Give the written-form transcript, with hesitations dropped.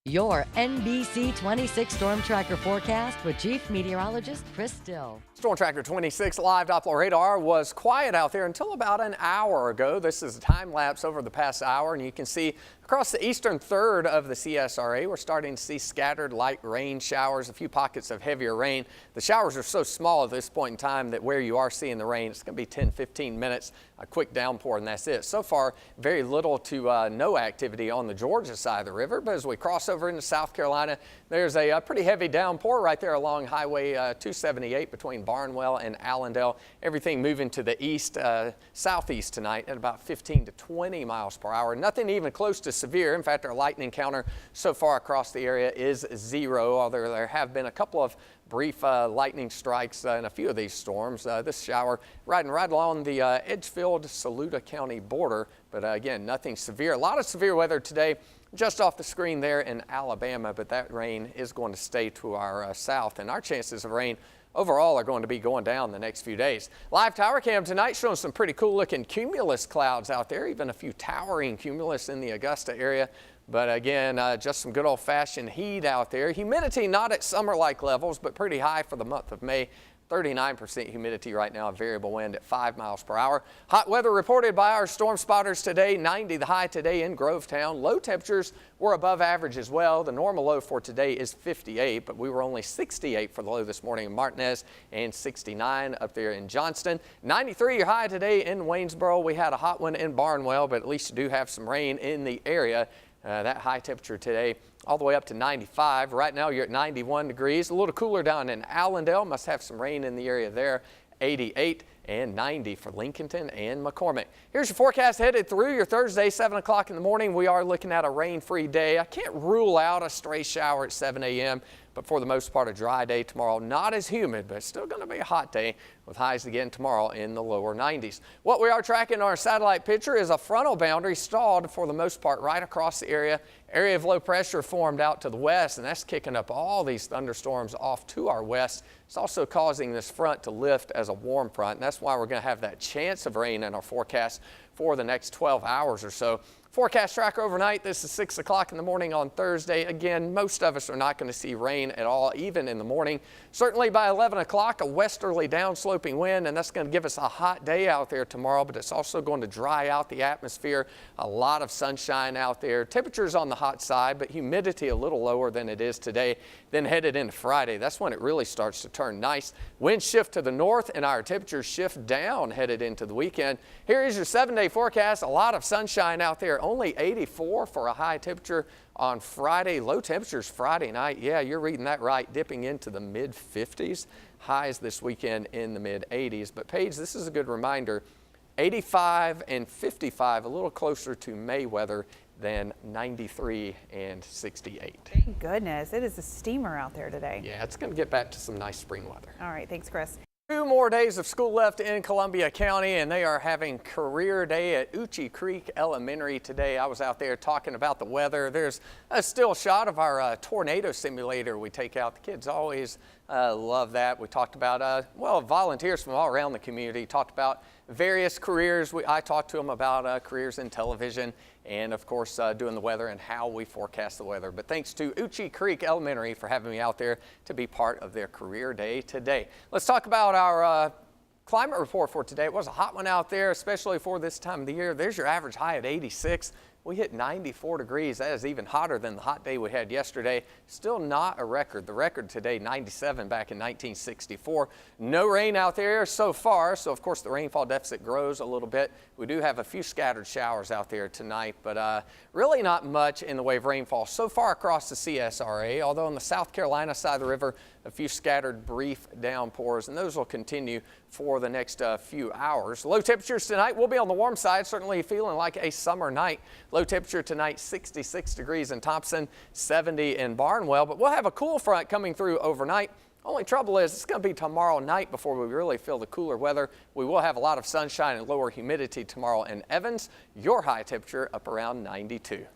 Your NBC 26 Storm Tracker forecast with Chief Meteorologist Chris Still. Storm Tracker 26 live Doppler radar was quiet out there until about an hour ago. This is a time lapse over the past hour, and you can see across the eastern third of the CSRA, we're starting to see scattered light rain showers, a few pockets of heavier rain. The showers are so small at this point in time that where you are seeing the rain, it's going to be 10-15 minutes, a quick downpour, and that's it. So far, very little to no activity on the Georgia side of the river, but as we cross over into South Carolina, there's a pretty heavy downpour right there along Highway 278 between Barnwell and Allendale. Everything moving to the east, southeast tonight at about 15 to 20 miles per hour. Nothing even close to severe. In fact, our lightning counter so far across the area is 0, although there have been a couple of brief lightning strikes in a few of these storms. This shower riding right along the Edgefield-Saluda County border, but again, nothing severe. A lot of severe weather today just off the screen there in Alabama, but that rain is going to stay to our south, and our chances of rain overall are going to be going down the next few days. Live tower cam tonight showing some pretty cool looking cumulus clouds out there, even a few towering cumulus in the Augusta area. But again, just some good old-fashioned heat out there. Humidity not at summer-like levels, but pretty high for the month of May. 39% humidity right now, a variable wind at 5 miles per hour. Hot weather reported by our storm spotters today. 90 the high today in Grovetown. Low temperatures were above average as well. The normal low for today is 58, but we were only 68 for the low this morning in Martinez and 69 up there in Johnston. 93 your high today in Waynesboro. We had a hot one in Barnwell, but at least you do have some rain in the area. That high temperature today all the way up to 95. Right now you're at 91 degrees. A little cooler down in Allendale. Must have some rain in the area there. 88 and 90 for Lincolnton and McCormick. Here's your forecast headed through your Thursday, 7 o'clock in the morning. We are looking at a rain-free day. I can't rule out a stray shower at 7 a.m., but for the most part, a dry day tomorrow. Not as humid, but it's still going to be a hot day with highs again tomorrow in the lower 90s. What we are tracking on our satellite picture is a frontal boundary stalled for the most part right across the area. Area of low pressure formed out to the west, and that's kicking up all these thunderstorms off to our west. It's also causing this front to lift as a warm front, and that's why we're going to have that chance of rain in our forecast for the next 12 hours or so. Forecast tracker overnight, this is 6 o'clock in the morning on Thursday. Again, most of us are not going to see rain at all, even in the morning. Certainly by 11 o'clock, a westerly downsloping wind, and that's going to give us a hot day out there tomorrow, but it's also going to dry out the atmosphere. A lot of sunshine out there. Temperatures on the hot side, but humidity a little lower than it is today. Then headed into Friday, that's when it really starts to turn nice. Winds shift to the north, and our temperatures shift down headed into the weekend. Here is your 7-day forecast. A lot of sunshine out there. Only 84 for a high temperature on Friday. Low temperatures Friday night. Yeah, you're reading that right. Dipping into the mid-50s. Highs this weekend in the mid-80s. But Paige, this is a good reminder. 85 and 55, a little closer to May weather than 93 and 68. Thank goodness. It is a steamer out there today. Yeah, it's going to get back to some nice spring weather. All right. Thanks, Chris. 2 more days of school left in Columbia County, and they are having career day at Uchee Creek Elementary today. I was out there talking about the weather. There's a still shot of our tornado simulator we take out. The kids always love that. We talked about, well, volunteers from all around the community. Talked about various careers. I talked to them about careers in television and, of course, doing the weather and how we forecast the weather. But thanks to Uchee Creek Elementary for having me out there to be part of their career day today. Let's talk about our climate report for today. It was a hot one out there, especially for this time of the year. There's your average high at 86. We hit 94 degrees. That is even hotter than the hot day we had yesterday. Still not a record. The record today, 97 back in 1964. No rain out there so far, so of course the rainfall deficit grows a little bit. We do have a few scattered showers out there tonight, but really not much in the way of rainfall so far across the CSRA, although on the South Carolina side of the river, a few scattered brief downpours, and those will continue for the next few hours. Low temperatures tonight will be on the warm side, certainly feeling like a summer night. Low temperature tonight, 66 degrees in Thompson, 70 in Barnwell, but we'll have a cool front coming through overnight. Only trouble is it's going to be tomorrow night before we really feel the cooler weather. We will have a lot of sunshine and lower humidity tomorrow in Evans. Your high temperature up around 92.